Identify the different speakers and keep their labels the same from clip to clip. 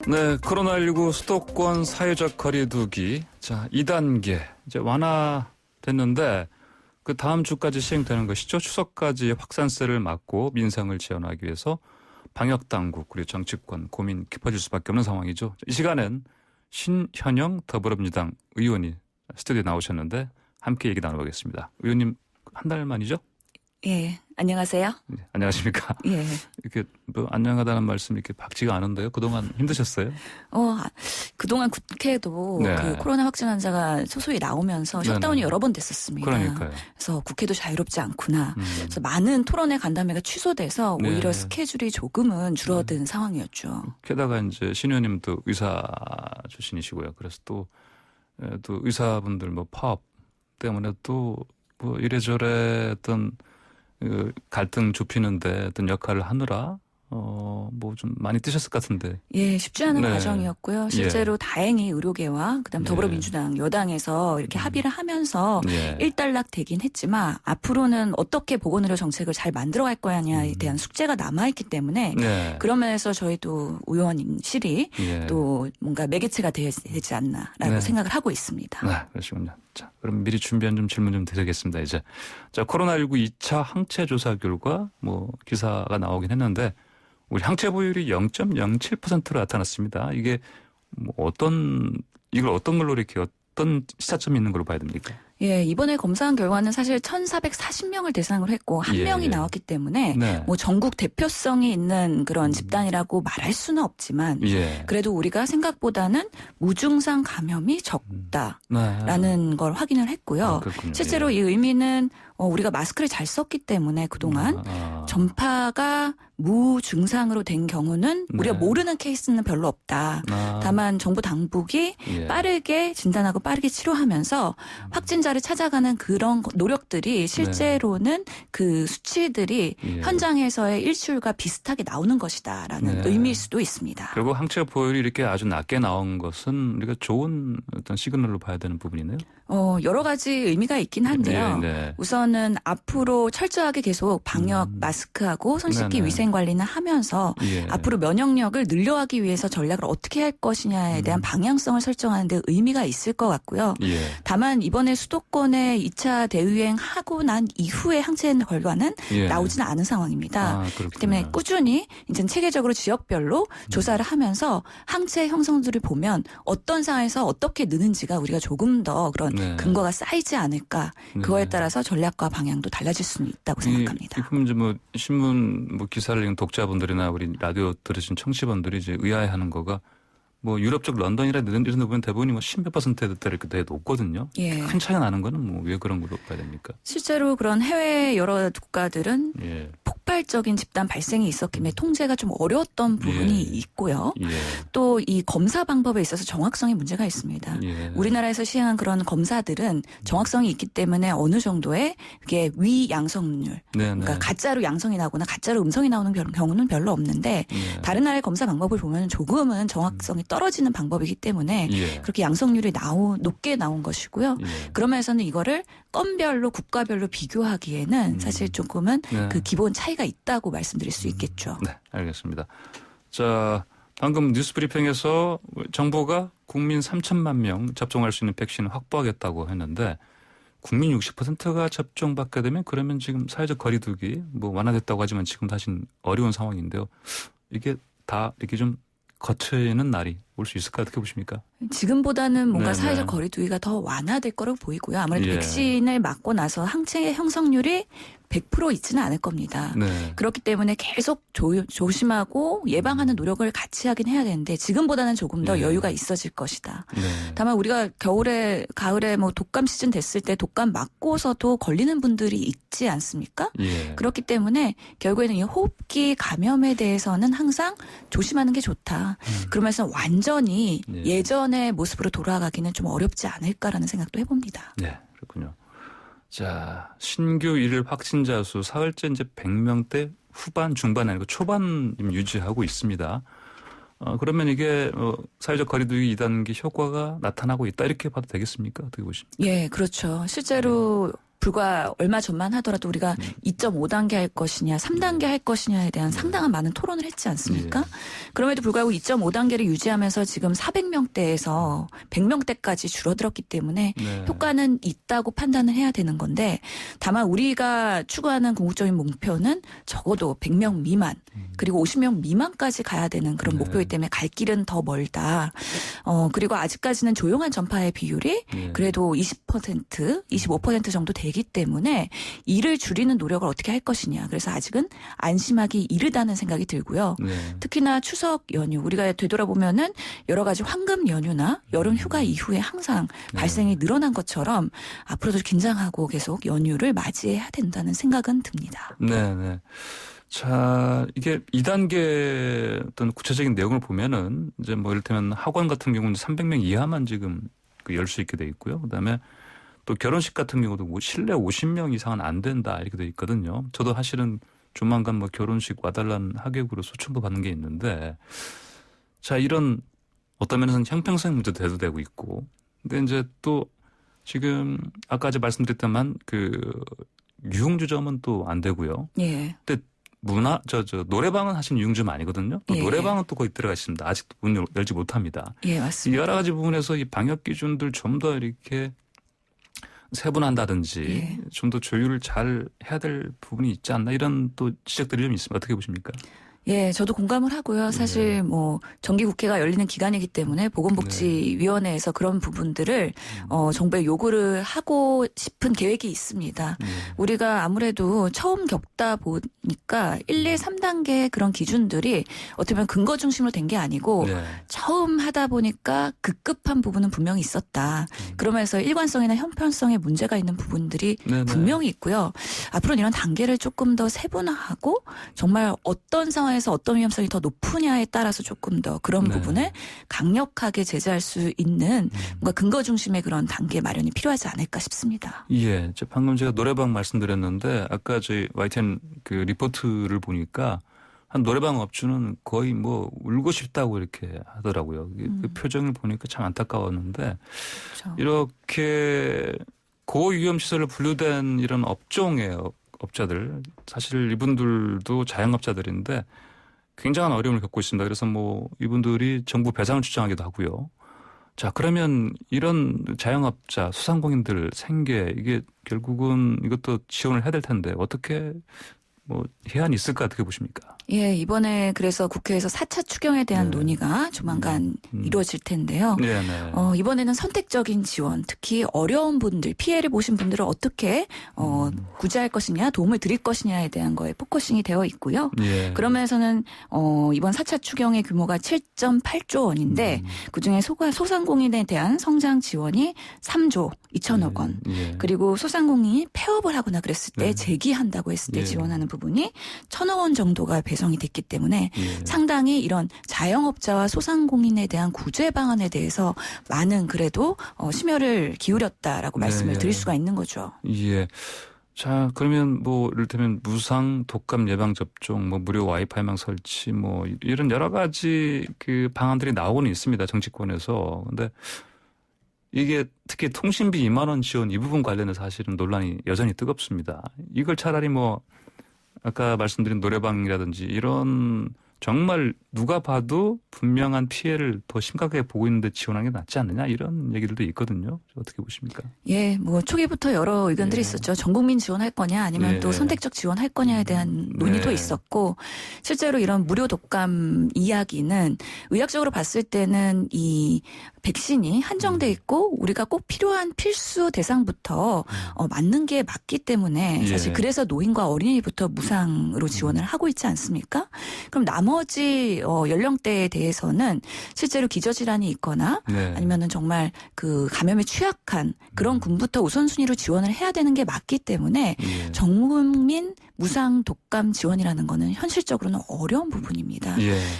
Speaker 1: 네, 코로나19 수도권 사회적 거리두기 2단계 이제 완화됐는데 그 다음 주까지 시행되는 것이죠. 추석까지 확산세를 막고 민생을 지원하기 위해서 방역당국 그리고 정치권 고민 깊어질 수밖에 없는 상황이죠. 이 시간엔 신현영 더불어민주당 의원이 스튜디오에 나오셨는데 함께 얘기 나눠보겠습니다. 의원님 한 달 만이죠?
Speaker 2: 예, 안녕하세요.
Speaker 1: 네, 안녕하십니까?
Speaker 2: 예.
Speaker 1: 이렇게 안녕하다는 말씀이 이렇게 박지가 않은데요. 그동안 힘드셨어요?
Speaker 2: 그동안 국회도
Speaker 1: 네.
Speaker 2: 그 코로나 확진 환자가 소소히 나오면서 셧다운이
Speaker 1: 네네.
Speaker 2: 여러 번 됐었습니다.
Speaker 1: 그러니까요.
Speaker 2: 그래서 국회도 자유롭지 않구나. 그래서 많은 토론회 간담회가 취소돼서
Speaker 1: 네.
Speaker 2: 오히려 스케줄이 조금은 줄어든 상황이었죠.
Speaker 1: 게다가 이제 신 의원님도 의사 출신이시고요. 그래서 또 의사분들 파업 때문에 또 이래저래 어떤 갈등 좁히는데 어떤 역할을 하느라 좀 많이 뛰셨을 것 같은데.
Speaker 2: 예, 쉽지 않은
Speaker 1: 네.
Speaker 2: 과정이었고요. 실제로 다행히 의료계와 그다음 더불어민주당 여당에서 이렇게 합의를 하면서 일단락 되긴 했지만 앞으로는 어떻게 보건의료 정책을 잘 만들어갈 거냐에 대한 숙제가 남아있기 때문에 그런 면에서 저희도 의원실이 또 뭔가 매개체가 되지 않나라고 생각을 하고 있습니다.
Speaker 1: 네, 그러시군요. 자, 그럼 미리 준비한 질문 좀 드리겠습니다. 이제 코로나19 2차 항체 조사 결과 기사가 나오긴 했는데 우리 항체 보율이 0.07%로 나타났습니다. 이게 이걸 어떤 걸로 이렇게 어떤 시차점이 있는 걸로 봐야 됩니까?
Speaker 2: 예, 이번에 검사한 결과는 사실 1,440명을 대상으로 했고 한 명이 나왔기 때문에 전국 대표성이 있는 그런 집단이라고 말할 수는 없지만 그래도 우리가 생각보다는 무증상 감염이 적다라는 걸 확인을 했고요. 실제로 이 의미는 우리가 마스크를 잘 썼기 때문에 그동안 전파가 무증상으로 된 경우는 우리가 모르는 케이스는 별로 없다. 다만 정부 당국이 빠르게 진단하고 빠르게 치료하면서 확진자를 찾아가는 그런 노력들이 실제로는 그 수치들이 현장에서의 일출과 비슷하게 나오는 것이다라는 의미일 수도 있습니다.
Speaker 1: 결국 항체 보율이 이렇게 아주 낮게 나온 것은 우리가 좋은 어떤 시그널로 봐야 되는 부분이네요.
Speaker 2: 여러 가지 의미가 있긴 한데요. 우선은 앞으로 철저하게 계속 방역 마스크하고 손 씻기 위생 관리는 하면서 앞으로 면역력을 늘려가기 위해서 전략을 어떻게 할 것이냐에 대한 방향성을 설정하는 데 의미가 있을 것 같고요. 다만 이번에 수도권에 2차 대유행하고 난 이후에 항체 결과는 나오지는 않은 상황입니다. 그렇기 때문에 꾸준히 이제 체계적으로 지역별로 조사를 하면서 항체 형성들을 보면 어떤 상황에서 어떻게 느는지가 우리가 조금 더 그런 근거가 쌓이지 않을까. 그거에 따라서 전략과 방향도 달라질 수는 있다고 생각합니다.
Speaker 1: 그럼 이제 신문 기사를 읽은 독자분들이나 우리 라디오 들으신 청취분들이 이제 의아해하는 거가 유럽 쪽 런던이라 이런 데 보면 대부분이 10몇 %대 이렇게 되게 높거든요. 큰 차이가 나는 거는 왜 그런 걸로 봐야 됩니까?
Speaker 2: 실제로 그런 해외 여러 국가들은 폭발적인 집단 발생이 있었기 때문에 통제가 좀 어려웠던 부분이 있고요. 또 이 검사 방법에 있어서 정확성이 문제가 있습니다. 우리나라에서 시행한 그런 검사들은 정확성이 있기 때문에 어느 정도의 그게 위양성률, 그러니까 가짜로 양성이 나거나 가짜로 음성이 나오는 경우는 별로 없는데 다른 나라의 검사 방법을 보면 조금은 정확성이 떨어지는 방법이기 때문에 그렇게 양성률이 높게 나온 것이고요. 그러면서는 이거를 건별로 국가별로 비교하기에는 사실 조금은 그 기본 차이가 있다고 말씀드릴 수 있겠죠.
Speaker 1: 네, 알겠습니다. 자, 방금 뉴스브리핑에서 정부가 국민 3천만 명 접종할 수 있는 백신을 확보하겠다고 했는데 국민 60%가 접종받게 되면 그러면 지금 사회적 거리두기 완화됐다고 하지만 지금 사실 어려운 상황인데요. 이게 다 이렇게 좀 거치는 날이 올 수 있을까 어떻게 보십니까?
Speaker 2: 지금보다는 뭔가 사회적 거리두기가 더 완화될 거라고 보이고요. 아무래도 백신을 맞고 나서 항체 형성률이 100% 있지는 않을 겁니다. 그렇기 때문에 계속 조심하고 예방하는 노력을 같이 하긴 해야 되는데 지금보다는 조금 더 여유가 있어질 것이다. 다만 우리가 가을에 독감 시즌 됐을 때 독감 맞고서도 걸리는 분들이 있지 않습니까? 그렇기 때문에 결국에는 이 호흡기 감염에 대해서는 항상 조심하는 게 좋다. 그러면서 완전히 예전의 모습으로 돌아가기는 좀 어렵지 않을까라는 생각도 해봅니다.
Speaker 1: 네, 그렇군요. 자, 신규 일일 확진자 수 사흘째 이제 100명대 후반, 중반 아니고 초반 유지하고 있습니다. 그러면 이게 사회적 거리두기 2단계 효과가 나타나고 있다 이렇게 봐도 되겠습니까? 어떻게 보십니까?
Speaker 2: 예, 그렇죠. 실제로 불과 얼마 전만 하더라도 우리가 2.5단계 할 것이냐 3단계 할 것이냐에 대한 상당한 많은 토론을 했지 않습니까? 그럼에도 불구하고 2.5단계를 유지하면서 지금 400명대에서 100명대까지 줄어들었기 때문에 효과는 있다고 판단을 해야 되는 건데 다만 우리가 추구하는 궁극적인 목표는 적어도 100명 미만 그리고 50명 미만까지 가야 되는 그런 목표이기 때문에 갈 길은 더 멀다. 그리고 아직까지는 조용한 전파의 비율이 그래도 20%, 25% 정도 되기 때문에 이를 줄이는 노력을 어떻게 할 것이냐. 그래서 아직은 안심하기 이르다는 생각이 들고요. 특히나 추석 연휴 우리가 되돌아보면은 여러 가지 황금 연휴나 여름 휴가 이후에 항상 발생이 늘어난 것처럼 앞으로도 긴장하고 계속 연휴를 맞이해야 된다는 생각은 듭니다.
Speaker 1: 네. 자, 이게 2단계 어떤 구체적인 내용을 보면은 이제 뭐 이를테면 학원 같은 경우는 300명 이하만 지금 열 수 있게 돼 있고요. 그다음에 또 결혼식 같은 경우도 뭐 실내 50명 이상은 안 된다 이렇게 돼 있거든요. 저도 사실은 조만간 뭐 결혼식 와달라는 하객으로 소청도 받는 게 있는데 자, 이런 어떤 면에서는 형평성 문제도 대두되고 있고 근데 이제 또 지금 아까 말씀드렸다만 그 유흥주점은 또 안 되고요. 근데 노래방은 사실 유흥주점 아니거든요. 또 노래방은 또 거의 들어가 있습니다. 아직도 문 열지 못합니다.
Speaker 2: 맞습니다.
Speaker 1: 여러 가지 부분에서 이 방역 기준들 좀 더 이렇게 세분한다든지 좀 더 조율을 잘 해야 될 부분이 있지 않나 이런 또 지적들이 좀 있습니다. 어떻게 보십니까?
Speaker 2: 저도 공감을 하고요. 사실 뭐 정기국회가 열리는 기간이기 때문에 보건복지위원회에서 그런 부분들을 정부에 요구를 하고 싶은 계획이 있습니다. 우리가 아무래도 처음 겪다 보니까 1, 2, 3단계 그런 기준들이 어떻게 보면 근거 중심으로 된 게 아니고 처음 하다 보니까 급급한 부분은 분명히 있었다. 그러면서 일관성이나 형평성에 문제가 있는 부분들이 분명히 있고요. 앞으로는 이런 단계를 조금 더 세분화하고 정말 어떤 상황에서 어떤 위험성이 더 높으냐에 따라서 조금 더 그런 부분을 강력하게 제재할 수 있는 뭔가 근거 중심의 그런 단계 마련이 필요하지 않을까 싶습니다.
Speaker 1: 방금 제가 노래방 말씀드렸는데 아까 저희 YTN 그 리포트를 보니까 한 노래방 업주는 거의 뭐 울고 싶다고 이렇게 하더라고요. 그 표정을 보니까 참 안타까웠는데 이렇게 고위험시설로 분류된 이런 업종의 업자들 사실 이분들도 자영업자들인데 굉장한 어려움을 겪고 있습니다. 그래서 뭐 이분들이 정부 배상을 주장하기도 하고요. 자, 그러면 이런 자영업자, 소상공인들 생계 이게 결국은 이것도 지원을 해야 될 텐데 어떻게 뭐 해안이 있을까 어떻게 보십니까?
Speaker 2: 이번에 그래서 국회에서 4차 추경에 대한 논의가 조만간 이루어질 텐데요. 이번에는 선택적인 지원, 특히 어려운 분들, 피해를 보신 분들을 어떻게 구제할 것이냐, 도움을 드릴 것이냐에 대한 거에 포커싱이 되어 있고요. 그러면서는 이번 4차 추경의 규모가 7.8조 원인데 그중에 소상공인에 대한 성장 지원이 3조 2천억 원, 그리고 소상공인이 폐업을 하거나 그랬을 때 재기한다고 했을 때 지원하는 부분이 1,000억 원 정도가 배정이 됐기 때문에 상당히 이런 자영업자와 소상공인에 대한 구제 방안에 대해서 많은 그래도 심혈을 기울였다라고 말씀을 드릴 수가 있는 거죠.
Speaker 1: 자, 그러면 뭐 이를테면 무상 독감 예방 접종, 뭐 무료 와이파이망 설치, 뭐 이런 여러 가지 그 방안들이 나오고는 있습니다. 정치권에서. 근데 이게 특히 통신비 2만 원 지원 이 부분 관련해서 사실은 논란이 여전히 뜨겁습니다. 이걸 차라리 뭐 아까 말씀드린 노래방이라든지 이런 정말 누가 봐도 분명한 피해를 더 심각하게 보고 있는데 지원하는 게 낫지 않느냐 이런 얘기들도 있거든요. 어떻게 보십니까?
Speaker 2: 뭐 초기부터 여러 의견들이 있었죠. 전 국민 지원할 거냐 아니면 또 선택적 지원할 거냐에 대한 논의도 있었고 실제로 이런 무료 독감 이야기는 의학적으로 봤을 때는 이 백신이 한정돼 있고 우리가 꼭 필요한 필수 대상부터 맞는 게 맞기 때문에 사실 그래서 노인과 어린이부터 무상으로 지원을 하고 있지 않습니까? 그럼 나머지 연령대에 대해서는 실제로 기저질환이 있거나 아니면은 정말 그 감염에 취약한 그런 군부터 우선순위로 지원을 해야 되는 게 맞기 때문에 전국민 무상 독감 지원이라는 거는 현실적으로는 어려운 부분입니다.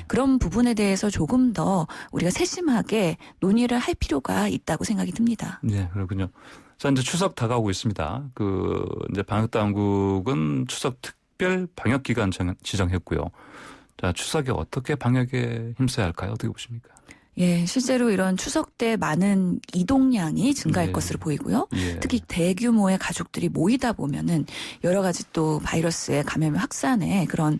Speaker 2: 그런 부분에 대해서 조금 더 우리가 세심하게 논의를 할 필요가 있다고 생각이 듭니다.
Speaker 1: 그렇군요. 자, 이제 추석 다가오고 있습니다. 이제 방역 당국은 추석 특별 방역 기간 지정했고요. 자, 추석에 어떻게 방역에 힘써야 할까요? 어떻게 보십니까?
Speaker 2: 예, 실제로 이런 추석 때 많은 이동량이 증가할 것으로 보이고요. 특히 대규모의 가족들이 모이다 보면은 여러 가지 또 바이러스의 감염 확산에 그런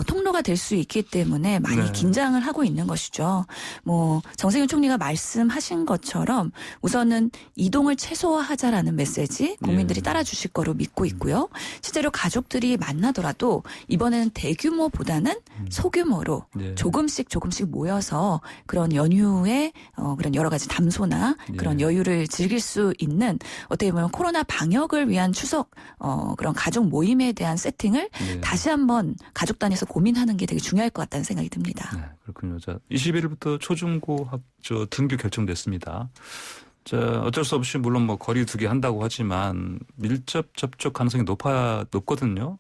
Speaker 2: 통로가 될 수 있기 때문에 많이 긴장을 하고 있는 것이죠. 뭐 정세균 총리가 말씀하신 것처럼 우선은 이동을 최소화하자라는 메시지 국민들이 따라주실 거로 믿고 있고요. 실제로 가족들이 만나더라도 이번에는 대규모보다는 소규모로 조금씩 모여서 그런 연휴에 그런 여러 가지 담소나 그런 여유를 즐길 수 있는 어떻게 보면 코로나 방역을 위한 추석 그런 가족 모임에 대한 세팅을 다시 한번 가족 단위에서 고민하는 게 되게 중요할 것 같다는 생각이 듭니다.
Speaker 1: 네, 그렇군요. 자, 21일부터 초중고 학교 등교 결정됐습니다. 자, 어쩔 수 없이 물론 뭐 거리 두기 한다고 하지만 밀접 접촉 가능성이 높거든요.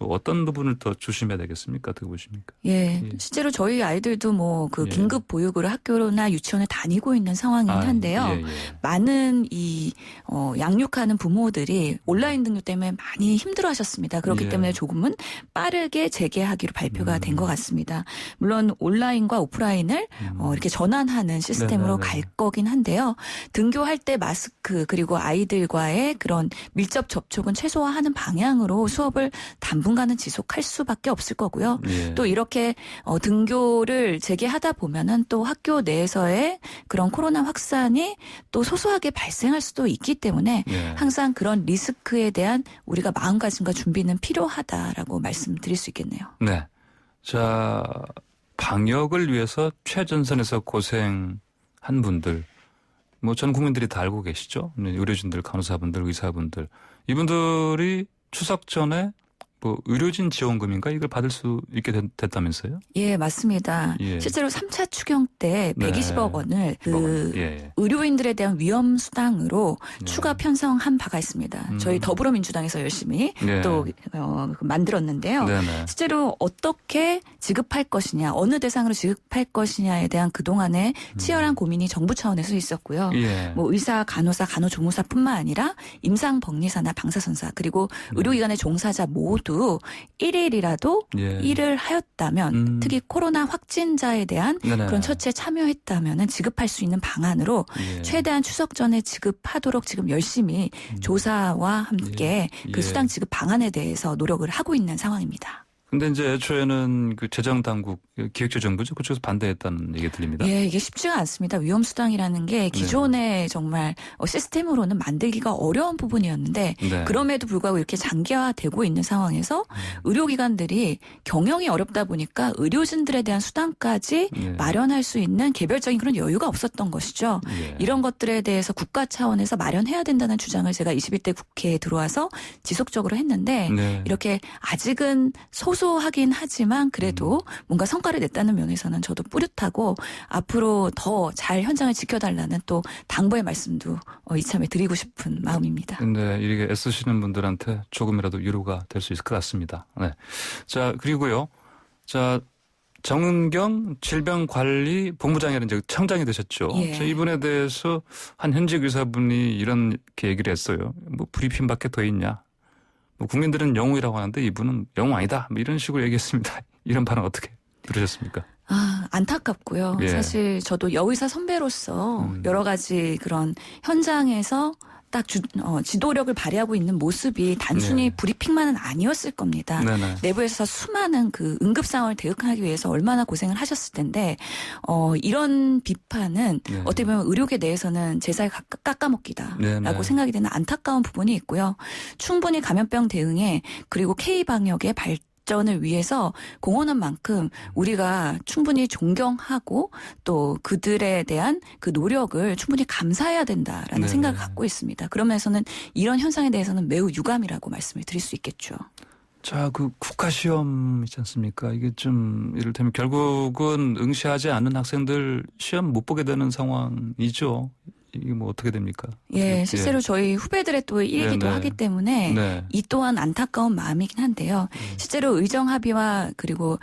Speaker 1: 어떤 부분을 더 조심해야 되겠습니까? 어떻게 보십니까?
Speaker 2: 예. 실제로 저희 아이들도 뭐 그 긴급 보육으로 학교나 유치원을 다니고 있는 상황이긴 한데요. 많은 이 양육하는 부모들이 온라인 등교 때문에 많이 힘들어하셨습니다. 그렇기 때문에 조금은 빠르게 재개하기로 발표가 된 것 같습니다. 물론 온라인과 오프라인을 이렇게 전환하는 시스템으로 갈 거긴 한데요. 등교할 때 마스크 그리고 아이들과의 그런 밀접 접촉은 최소화하는 방향으로 수업을 당분간은 지속할 수밖에 없을 거고요. 또 이렇게 등교를 재개하다 보면은 또 학교 내에서의 그런 코로나 확산이 또 소소하게 발생할 수도 있기 때문에 항상 그런 리스크에 대한 우리가 마음가짐과 준비는 필요하다라고 말씀드릴 수 있겠네요.
Speaker 1: 네. 자, 방역을 위해서 최전선에서 고생한 분들, 뭐 전 국민들이 다 알고 계시죠? 의료진들, 간호사분들, 의사분들. 이분들이 추석 전에 뭐 의료진 지원금인가 이걸 받을 수 있게 됐다면서요?
Speaker 2: 예, 맞습니다. 실제로 3차 추경 때 120억 원을 의료인들에 대한 위험 수당으로 추가 편성한 바가 있습니다. 저희 더불어민주당에서 열심히 또 만들었는데요. 실제로 어떻게 지급할 것이냐, 어느 대상으로 지급할 것이냐에 대한 그동안의 치열한 고민이 정부 차원에서 있었고요. 뭐 의사, 간호사, 간호조무사뿐만 아니라 임상법리사나 방사선사 그리고 의료기관의 종사자 모두 1일이라도 일을 하였다면 특히 코로나 확진자에 대한 그런 처치에 참여했다면 지급할 수 있는 방안으로 최대한 추석 전에 지급하도록 지금 열심히 조사와 함께 그 수당 지급 방안에 대해서 노력을 하고 있는 상황입니다.
Speaker 1: 근데 이제 애초에는 그 재정당국, 기획재정부죠. 그쪽에서 반대했다는 얘기 들립니다.
Speaker 2: 예, 이게 쉽지가 않습니다. 위험수당이라는 게 기존의 정말 시스템으로는 만들기가 어려운 부분이었는데 그럼에도 불구하고 이렇게 장기화되고 있는 상황에서 의료기관들이 경영이 어렵다 보니까 의료진들에 대한 수당까지 마련할 수 있는 개별적인 그런 여유가 없었던 것이죠. 이런 것들에 대해서 국가 차원에서 마련해야 된다는 주장을 제가 21대 국회에 들어와서 지속적으로 했는데 이렇게 아직은 소소하긴 하지만 그래도 뭔가 성과를 냈다는 면에서는 저도 뿌듯하고 앞으로 더 잘 현장을 지켜달라는 또 당부의 말씀도 이참에 드리고 싶은 마음입니다.
Speaker 1: 네, 이렇게 애쓰시는 분들한테 조금이라도 위로가 될 수 있을 것 같습니다. 네. 자, 그리고요. 자, 정은경 질병관리본부장이라는 이제 청장이 되셨죠. 자, 이분에 대해서 한 현직 의사분이 이렇게 얘기를 했어요. 뭐 브리핑밖에 더 있냐. 뭐 국민들은 영웅이라고 하는데 이분은 영웅 아니다. 뭐 이런 식으로 얘기했습니다. 이런 발언 어떻게 들으셨습니까?
Speaker 2: 안타깝고요. 사실 저도 여의사 선배로서 여러 가지 그런 현장에서 딱 지도력을 발휘하고 있는 모습이 단순히 브리핑만은 아니었을 겁니다. 내부에서 수많은 그 응급 상황을 대응하기 위해서 얼마나 고생을 하셨을 텐데 이런 비판은 어떻게 보면 의료계 내에서는 제살 깎아먹기다라고 생각이 되는 안타까운 부분이 있고요. 충분히 감염병 대응에 그리고 K방역의 발전을 위해서 공헌한 만큼 우리가 충분히 존경하고 또 그들에 대한 그 노력을 충분히 감사해야 된다라는 생각을 갖고 있습니다. 그러면서는 이런 현상에 대해서는 매우 유감이라고 말씀을 드릴 수 있겠죠.
Speaker 1: 자, 그 국가시험 있지 않습니까? 이게 좀 이를테면 결국은 응시하지 않는 학생들 시험 못 보게 되는 상황이죠. 이게 뭐 어떻게 됩니까?
Speaker 2: 예, 실제로 저희 후배들의 또 일이기도 하기 때문에 이 또한 안타까운 마음이긴 한데요. 실제로 의정 합의와 그리고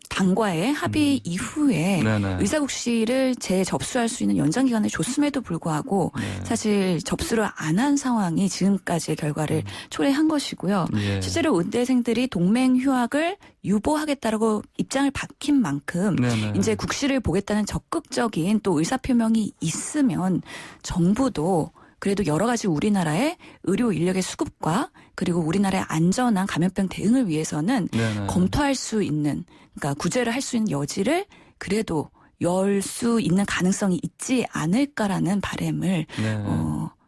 Speaker 2: 당과의 합의 이후에 의사국시를 재접수할 수 있는 연장 기간을 줬음에도 불구하고 사실 접수를 안 한 상황이 지금까지의 결과를 초래한 것이고요. 실제로 의대생들이 동맹 휴학을 유보하겠다라고 입장을 밝힌 만큼
Speaker 1: 네네.
Speaker 2: 이제 국시를 보겠다는 적극적인 또 의사표명이 있으면 정부도 그래도 여러 가지 우리나라의 의료 인력의 수급과 그리고 우리나라의 안전한 감염병 대응을 위해서는
Speaker 1: 네네.
Speaker 2: 검토할 수 있는 그러니까 구제를 할 수 있는 여지를 그래도 열 수 있는 가능성이 있지 않을까라는 바람을
Speaker 1: 네.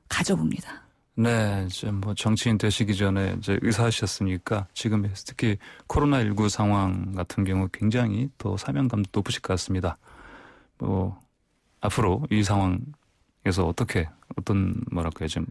Speaker 2: 가져봅니다.
Speaker 1: 네, 이제 뭐 정치인 되시기 전에 이제 의사하셨으니까 지금 특히 코로나19 상황 같은 경우 굉장히 또 사명감도 높으실 것 같습니다. 뭐 앞으로 이 상황에서 어떤 뭐랄까요 좀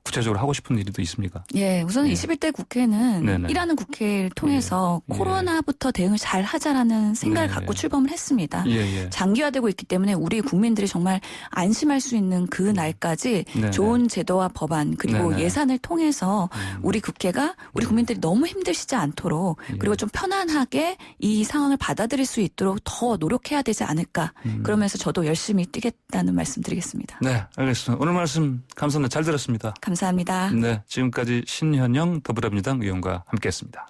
Speaker 1: 구체적으로 하고 싶은 일이 또 있습니까?
Speaker 2: 예, 우선
Speaker 1: 예.
Speaker 2: 21대 국회는
Speaker 1: 네네.
Speaker 2: 일하는 국회를 통해서
Speaker 1: 예.
Speaker 2: 코로나부터 대응을 잘 하자라는 생각을
Speaker 1: 네.
Speaker 2: 갖고 출범을 했습니다.
Speaker 1: 예.
Speaker 2: 장기화되고 있기 때문에 우리 국민들이 정말 안심할 수 있는 그 날까지
Speaker 1: 네네.
Speaker 2: 좋은 제도와 법안 그리고
Speaker 1: 네네.
Speaker 2: 예산을 통해서 우리 국회가 우리 국민들이 너무 힘드시지 않도록 그리고 좀 편안하게 이 상황을 받아들일 수 있도록 더 노력해야 되지 않을까. 그러면서 저도 열심히 뛰겠다는 말씀 드리겠습니다.
Speaker 1: 네, 알겠습니다. 오늘 말씀 감사합니다. 잘 들었습니다.
Speaker 2: 감사합니다.
Speaker 1: 네, 지금까지 신현영 더불어민주당 의원과 함께했습니다.